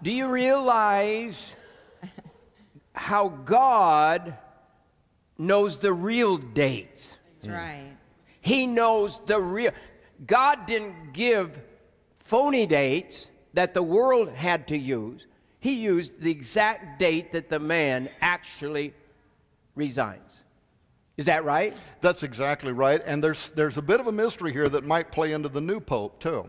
Do you realize how God knows the real dates? That's right. He knows the real. God didn't give phony dates that the world had to use. He used the exact date that the man actually resigns. Is that right? That's exactly right. And there's a bit of a mystery here that might play into the new pope too,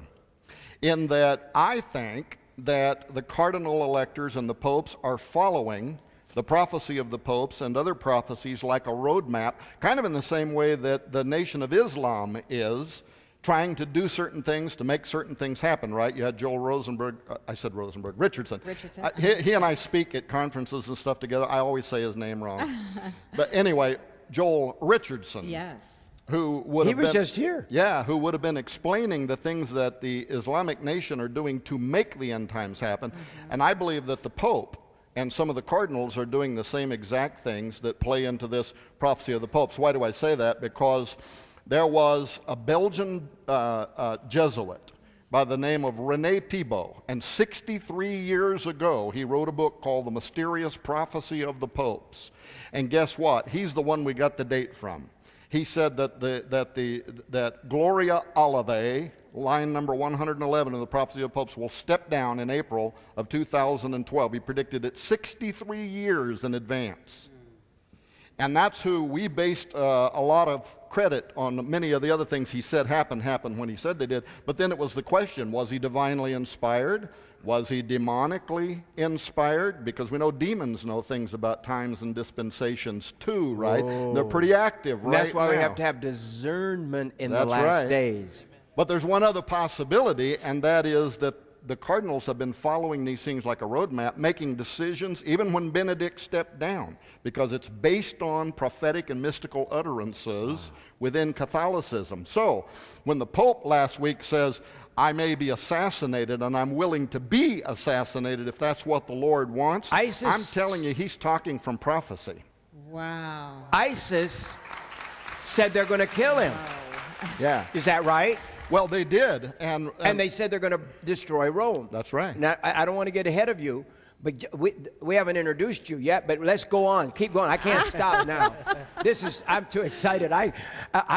in that I think that the cardinal electors and the popes are following the prophecy of the popes and other prophecies like a roadmap, kind of in the same way that the Nation of Islam is trying to do certain things to make certain things happen, right? You had Joel Richardson. He and I speak at conferences and stuff together. I always say his name wrong. But anyway, Joel Richardson. Yes. He was just here. Yeah, who would have been explaining the things that the Islamic nation are doing to make the end times happen. And I believe that the Pope and some of the cardinals are doing the same exact things that play into this prophecy of the popes. Why do I say that? Because there was a Belgian Jesuit by the name of René Thibault, and 63 years ago he wrote a book called The Mysterious Prophecy of the Popes. And guess what? He's the one we got the date from. He said that Gloria Olivae, line number 111 of the Prophecy of the Popes, will step down in April of 2012. He predicted it 63 years in advance. And that's who we based a lot of credit on. Many of the other things he said happened when he said they did. But then it was the question, was he divinely inspired? Was he demonically inspired? Because we know demons know things about times and dispensations too, right? Oh. They're pretty active right now. That's why we have to have discernment in the last days. But there's one other possibility, and that is that the cardinals have been following these things like a roadmap, making decisions even when Benedict stepped down, because it's based on prophetic and mystical utterances within Catholicism. So when the Pope last week says, I may be assassinated and I'm willing to be assassinated if that's what the Lord wants, I'm telling you, he's talking from prophecy. Wow. ISIS said they're going to kill him. Wow. Yeah. Is that right? Well, they did. And they said they're going to destroy Rome. That's right. Now, I don't want to get ahead of you, but we haven't introduced you yet, but let's go on. Keep going. I can't stop now. I'm too excited. I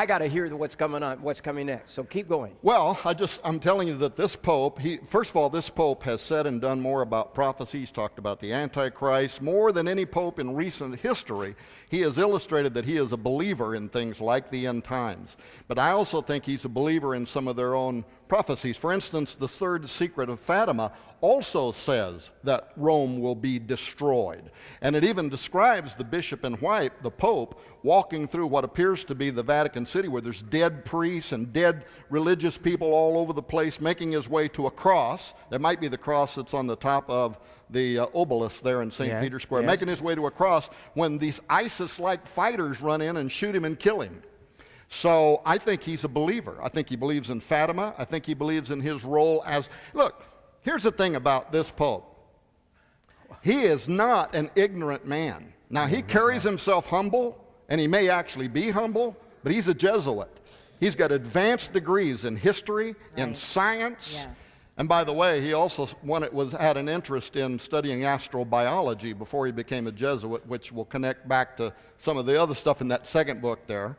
got to hear what's coming next. So keep going. Well, I'm telling you that this Pope, first of all, this Pope has said and done more about prophecy. He's talked about the Antichrist more than any Pope in recent history. He has illustrated that he is a believer in things like the end times. But I also think he's a believer in some of their own prophecies. For instance, the third secret of Fatima also says that Rome will be destroyed. And it even describes the bishop in white, the Pope, walking through what appears to be the Vatican City, where there's dead priests and dead religious people all over the place, making his way to a cross. There might be the cross that's on the top of the obelisk there in St. Peter's Square, making his way to a cross when these ISIS-like fighters run in and shoot him and kill him. So I think he's a believer. I think he believes in Fatima. I think he believes in his role as... Look, here's the thing about this Pope. He is not an ignorant man. Now, he carries himself humble, and he may actually be humble, but he's a Jesuit. He's got advanced degrees in history, in science. Yes. And by the way, he also had an interest in studying astrobiology before he became a Jesuit, which will connect back to some of the other stuff in that second book there.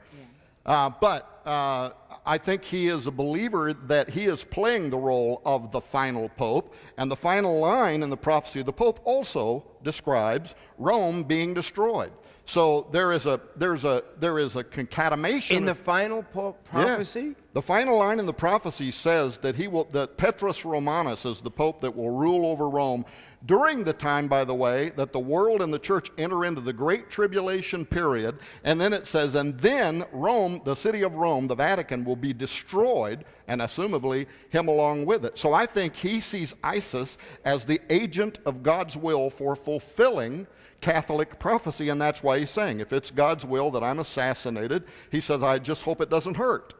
But I think he is a believer that he is playing the role of the final Pope, and the final line in the prophecy of the Pope also describes Rome being destroyed. So there is a concatenation in the final prophecy. Yeah. The final line in the prophecy says that Petrus Romanus is the Pope that will rule over Rome during the time, by the way, that the world and the church enter into the Great Tribulation period. And then it says, and then Rome, the city of Rome, the Vatican, will be destroyed, and assumably him along with it. So I think he sees ISIS as the agent of God's will for fulfilling Catholic prophecy, and that's why he's saying, if it's God's will that I'm assassinated, he says, I just hope it doesn't hurt.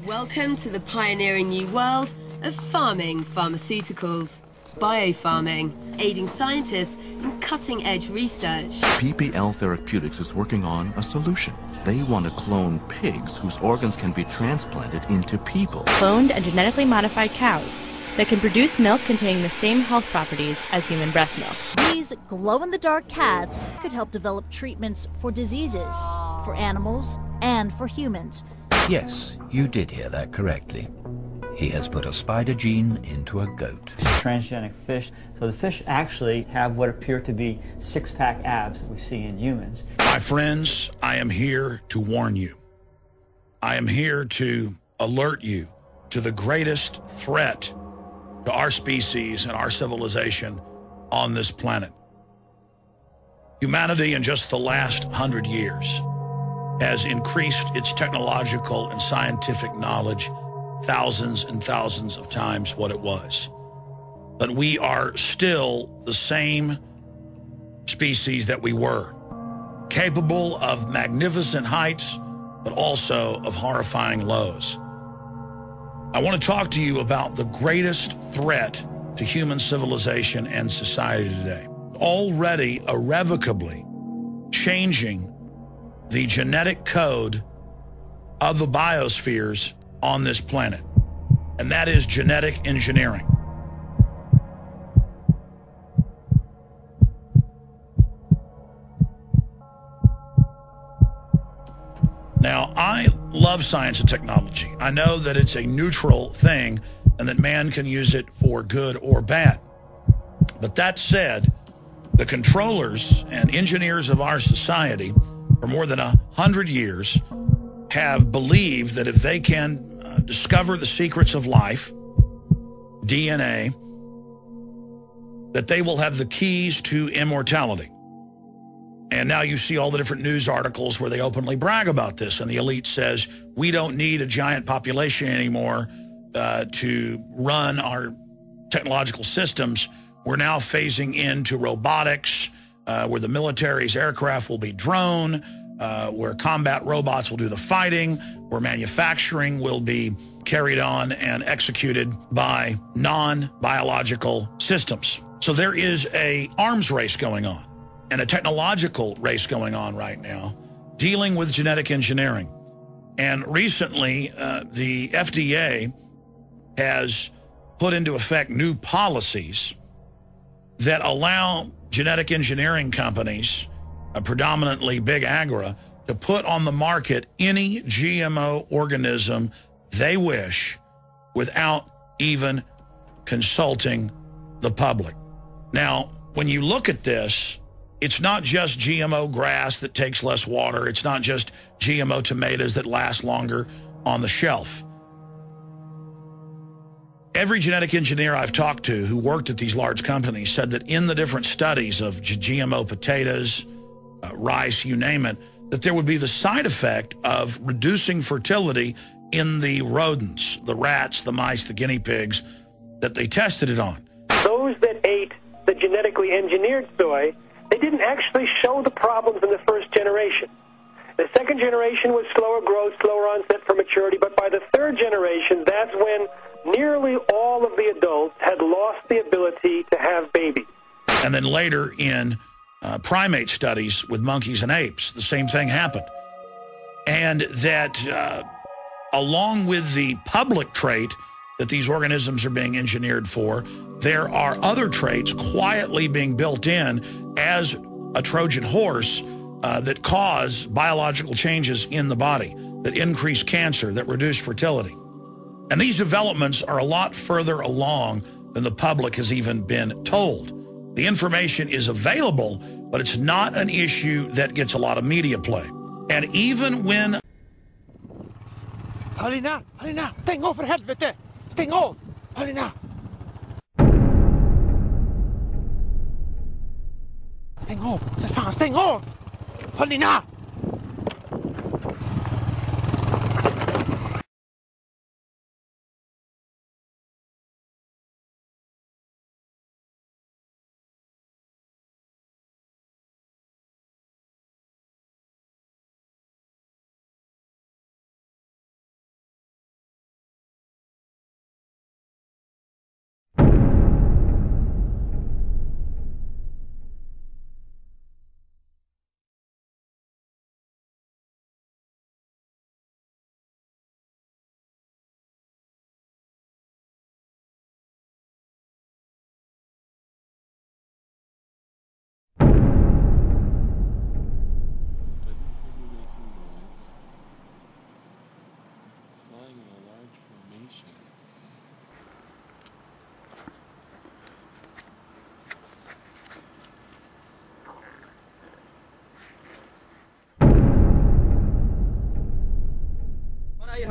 Welcome to the pioneering new world of farming pharmaceuticals, biofarming, aiding scientists in cutting-edge research. PPL Therapeutics is working on a solution. They want to clone pigs whose organs can be transplanted into people. Cloned and genetically modified cows that can produce milk containing the same health properties as human breast milk. These glow-in-the-dark cats could help develop treatments for diseases, for animals and for humans. Yes, you did hear that correctly. He has put a spider gene into a goat. Transgenic fish. So the fish actually have what appear to be six-pack abs that we see in humans. My friends, I am here to warn you. I am here to alert you to the greatest threat to our species and our civilization on this planet. Humanity in just the last 100 years has increased its technological and scientific knowledge thousands and thousands of times what it was. But we are still the same species that we were, capable of magnificent heights, but also of horrifying lows. I want to talk to you about the greatest threat to human civilization and society today. Already irrevocably changing the genetic code of the biospheres on this planet, and that is genetic engineering. Now, I love science and technology. I know that it's a neutral thing and that man can use it for good or bad. But that said, the controllers and engineers of our society for more than 100 years have believed that if they can discover the secrets of life, DNA, that they will have the keys to immortality. And now you see all the different news articles where they openly brag about this, and the elite says, we don't need a giant population anymore to run our technological systems. We're now phasing into robotics, where the military's aircraft will be drone, where combat robots will do the fighting, where manufacturing will be carried on and executed by non-biological systems. So there is an arms race going on and a technological race going on right now dealing with genetic engineering. And recently, the FDA has put into effect new policies that allow genetic engineering companies, predominantly big agri, to put on the market any GMO organism they wish without even consulting the public. Now, when you look at this, it's not just GMO grass that takes less water. It's not just GMO tomatoes that last longer on the shelf. Every genetic engineer I've talked to who worked at these large companies said that in the different studies of GMO potatoes, rice, you name it, that there would be the side effect of reducing fertility in the rodents, the rats, the mice, the guinea pigs that they tested it on. Those that ate the genetically engineered soy, they didn't actually show the problems in the first generation. The second generation was slower growth, slower onset for maturity, but by the third generation, that's when nearly all of the adults had lost the ability to have babies. And then later in primate studies with monkeys and apes, the same thing happened. And that along with the public trait that these organisms are being engineered for, there are other traits quietly being built in as a Trojan horse that cause biological changes in the body, that increase cancer, that reduce fertility. And these developments are a lot further along than the public has even been told. The information is available, but it's not an issue that gets a lot of media play. And even when... Halina! Stäng av för helvete! Stäng av! Halina! Stäng av! För fan, stäng av! Halina!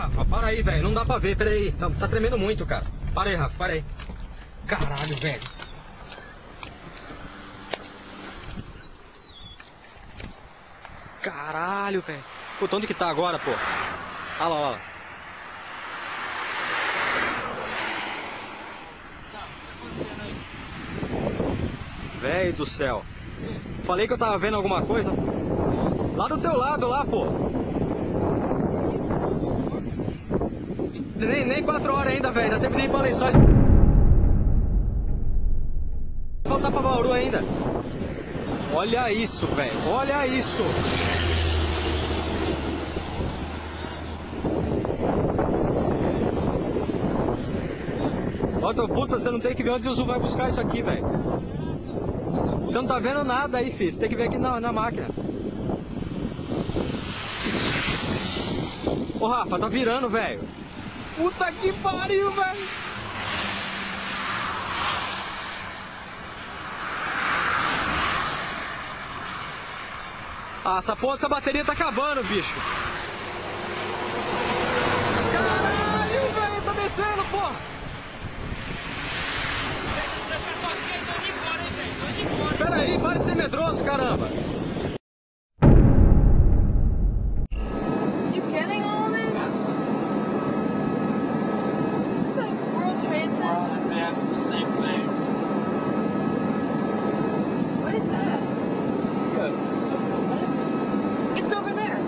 Rafa, para aí, velho. Não dá pra ver, peraí. Tá tremendo muito, cara. Para aí, Rafa, para aí. Caralho, velho. Caralho, velho. Puta, onde que tá agora, pô? Olha lá, olha lá. Velho do céu. Falei que eu tava vendo alguma coisa. Lá do teu lado, lá, pô. Nem 4 horas ainda, velho. Dá tempo de ir pra Lençóis. Faltar pra Bauru ainda. Olha isso, velho. Olha isso. Ó, puta, você não tem que ver onde o Zu vai buscar isso aqui, velho. Você não tá vendo nada aí, filho. Você tem que ver aqui na máquina. Ô, Rafa, tá virando, velho. Puta que pariu, velho. Ah, essa porra dessa bateria tá acabando, bicho. Caralho, velho. Tá descendo, porra. Pera aí, para de ser medroso, caramba! You getting all this? The World Trade Center? Yeah, it's the same thing. What is that? It's over there.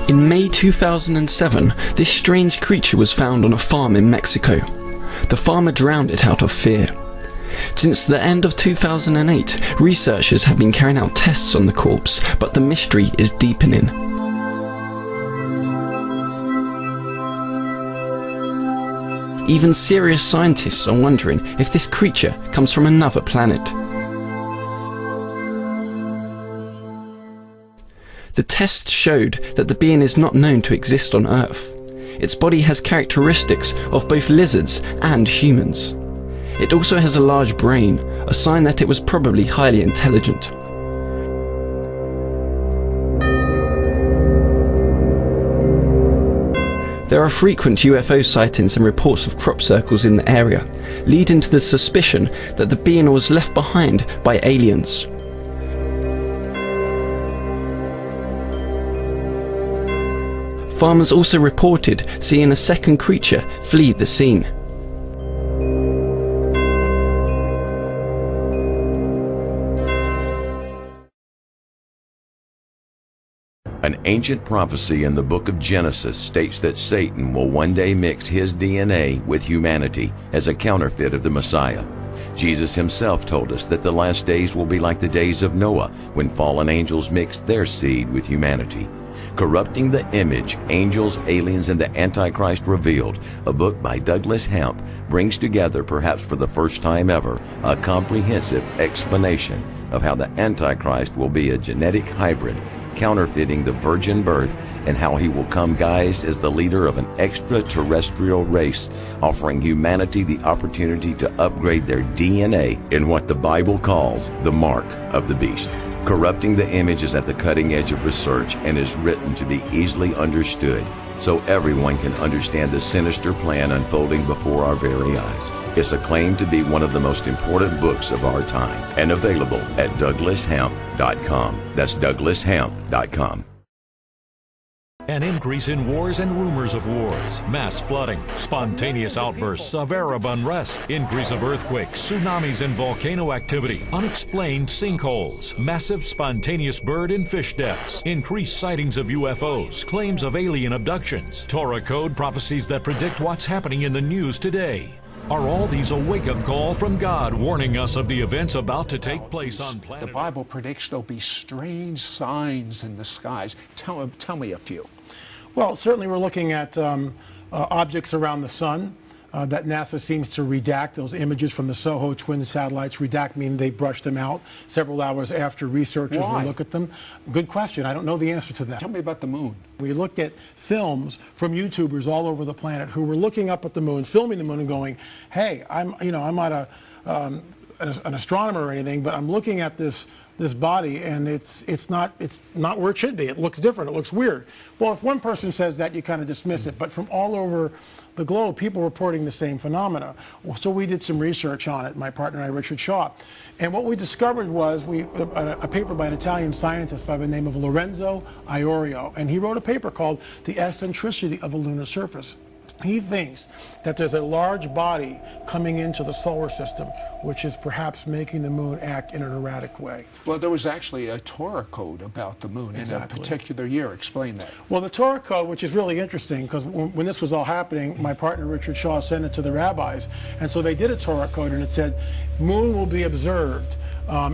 In May 2007, this strange creature was found on a farm in Mexico. The farmer drowned it out of fear. Since the end of 2008, researchers have been carrying out tests on the corpse, but the mystery is deepening. Even serious scientists are wondering if this creature comes from another planet. The tests showed that the being is not known to exist on Earth. Its body has characteristics of both lizards and humans. It also has a large brain, a sign that it was probably highly intelligent. There are frequent UFO sightings and reports of crop circles in the area, leading to the suspicion that the being was left behind by aliens. Farmers also reported seeing a second creature flee the scene. An ancient prophecy in the book of Genesis states that Satan will one day mix his DNA with humanity as a counterfeit of the Messiah. Jesus himself told us that the last days will be like the days of Noah, when fallen angels mixed their seed with humanity. Corrupting the Image, Angels, Aliens, and the Antichrist Revealed, a book by Douglas Hemp, brings together, perhaps for the first time ever, a comprehensive explanation of how the Antichrist will be a genetic hybrid, counterfeiting the virgin birth, and how he will come guised as the leader of an extraterrestrial race, offering humanity the opportunity to upgrade their DNA in what the Bible calls the mark of the beast. Corrupting the Image is at the cutting edge of research and is written to be easily understood so everyone can understand the sinister plan unfolding before our very eyes. It's acclaimed to be one of the most important books of our time and available at DouglasHemp.com. That's DouglasHemp.com. An increase in wars and rumors of wars, mass flooding, spontaneous outbursts of Arab unrest, increase of earthquakes, tsunamis and volcano activity, unexplained sinkholes, massive spontaneous bird and fish deaths, increased sightings of UFOs, claims of alien abductions, Torah code prophecies that predict what's happening in the news today. Are all these a wake-up call from God warning us of the events about to take place on planet Earth? The Bible predicts there'll be strange signs in the skies. Tell me a few. Well, certainly we're looking at objects around the sun that NASA seems to redact. Those images from the SOHO twin satellites, redact meaning they brushed them out several hours after researchers will look at them. Good question. I don't know the answer to that. Tell me about the moon. We looked at films from YouTubers all over the planet who were looking up at the moon, filming the moon and going, hey, I'm not an astronomer or anything, but I'm looking at this body and it's not where it should be. It looks different. It looks weird. Well, if one person says that, you kind of dismiss it. But from all over the globe, people reporting the same phenomena. So we did some research on it, my partner and I, Richard Shaw. And what we discovered was a paper by an Italian scientist by the name of Lorenzo Iorio. And he wrote a paper called The Eccentricity of a Lunar Surface. He thinks that there's a large body coming into the solar system, which is perhaps making the moon act in an erratic way. Well, there was actually a Torah code about the moon in a particular year. Explain that. Well, the Torah code, which is really interesting, because when this was all happening, my partner Richard Shaw sent it to the rabbis, and so they did a Torah code, and it said, moon will be observed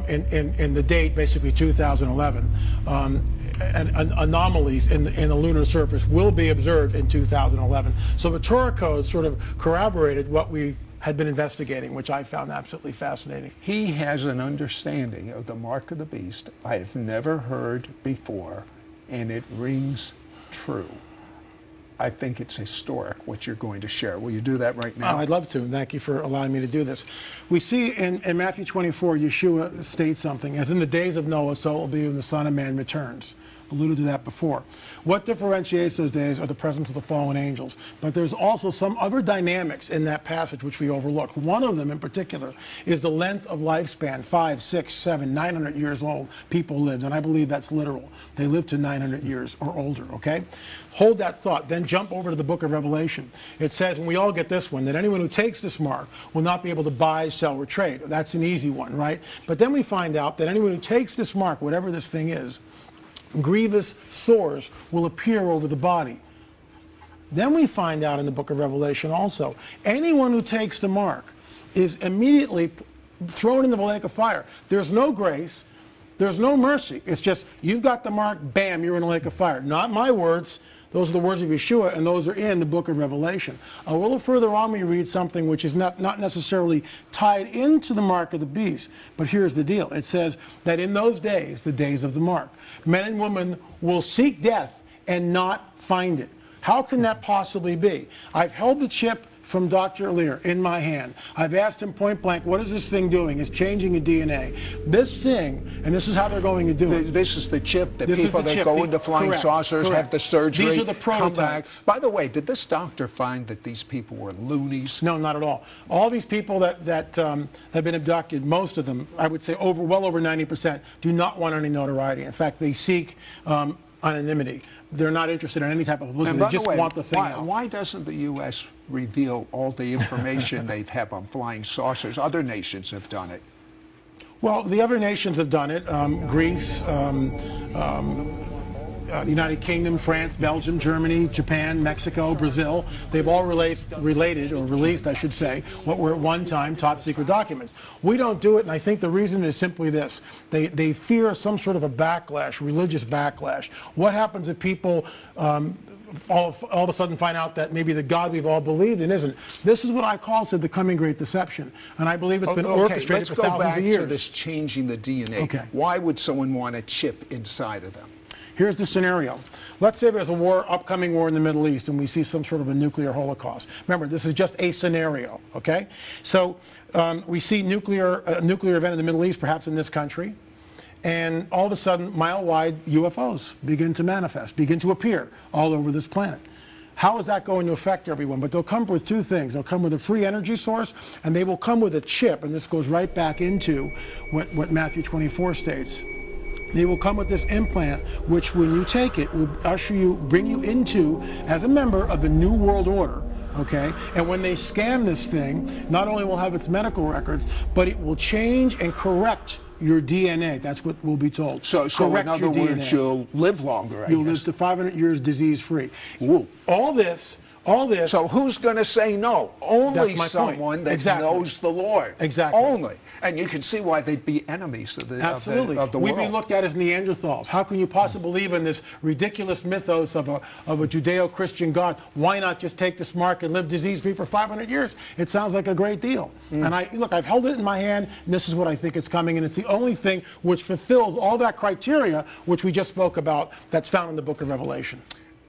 in the date, basically 2011. And anomalies in the lunar surface will be observed in 2011. So the Torah code sort of corroborated what we had been investigating, which I found absolutely fascinating. He has an understanding of the mark of the beast I have never heard before, and it rings true. I think it's historic what you're going to share. Will you do that right now? I'd love to. Thank you for allowing me to do this. We see in Matthew 24, Yeshua states something, as in the days of Noah, so it will be when the Son of Man returns. Alluded to that before. What differentiates those days are the presence of the fallen angels. But there's also some other dynamics in that passage which we overlook. One of them in particular is the length of lifespan. 5, 6, 7, 900 years old people lived, and I believe that's literal. They lived to 900 years or older, okay? Hold that thought, then jump over to the book of Revelation. It says, and we all get this one, that anyone who takes this mark will not be able to buy, sell, or trade. That's an easy one, right? But then we find out that anyone who takes this mark, whatever this thing is, grievous sores will appear over the body. Then we find out in the book of Revelation also, anyone who takes the mark is immediately thrown into the lake of fire. There's no grace, there's no mercy. It's just, you've got the mark, bam, you're in a lake of fire. Not my words. Those are the words of Yeshua, and those are in the book of Revelation. A little further on, we read something which is not necessarily tied into the mark of the beast, but here's the deal. It says that in those days, the days of the mark, men and women will seek death and not find it. How can that possibly be? I've held the chip from Dr. Lear in my hand. I've asked him point blank, what is this thing doing? It's changing the DNA. This thing, and this is how they're going to do it. This is the chip that people that go into flying saucers have the surgery. These are the prototypes. By the way, did this doctor find that these people were loonies? No, not at all. All these people that have been abducted, most of them, I would say well over 90%, do not want any notoriety. In fact, they seek anonymity. They're not interested in any type of publicity. They just want the thing out. Why doesn't the U.S. reveal all the information they have on flying saucers? Other nations have done it. Well, the other nations have done it. Greece, the United Kingdom, France, Belgium, Germany, Japan, Mexico, Brazil. They've all released, I should say, what were at one time top secret documents. We don't do it, and I think the reason is simply this. They fear some sort of a backlash, religious backlash. What happens if people all of a sudden find out that maybe the God we've all believed in isn't? This is what I call, said, the coming great deception. And I believe it's been orchestrated for thousands of years. Let's go back to this changing the DNA. Okay. Why would someone want a chip inside of them? Here's the scenario. Let's say there's a war, upcoming war in the Middle East, and we see some sort of a nuclear holocaust. Remember, this is just a scenario, okay? So we see a nuclear event in the Middle East, perhaps in this country, and all of a sudden, mile-wide UFOs begin to manifest, begin to appear all over this planet. How is that going to affect everyone? But they'll come with two things. They'll come with a free energy source, and they will come with a chip, and this goes right back into what Matthew 24 states. They will come with this implant, which when you take it, will bring you into, as a member of the New World Order, okay? And when they scan this thing, not only will have its medical records, but it will change and correct your DNA. That's what we'll be told. So in other words, you'll live longer, I You'll guess. live to 500 years disease-free. Ooh. All this. So who's going to say no? Only That's my point. someone that Exactly. knows the Lord. Exactly. Only. And you can see why they'd be enemies of the, Absolutely. of the We'd world. be looked at as Neanderthals. How can you possibly believe in this ridiculous mythos of a Judeo-Christian God? Why not just take this mark and live disease-free for 500 years? It sounds like a great deal. And I've held it in my hand, and this is what I think is coming, and it's the only thing which fulfills all that criteria which we just spoke about that's found in the book of Revelation.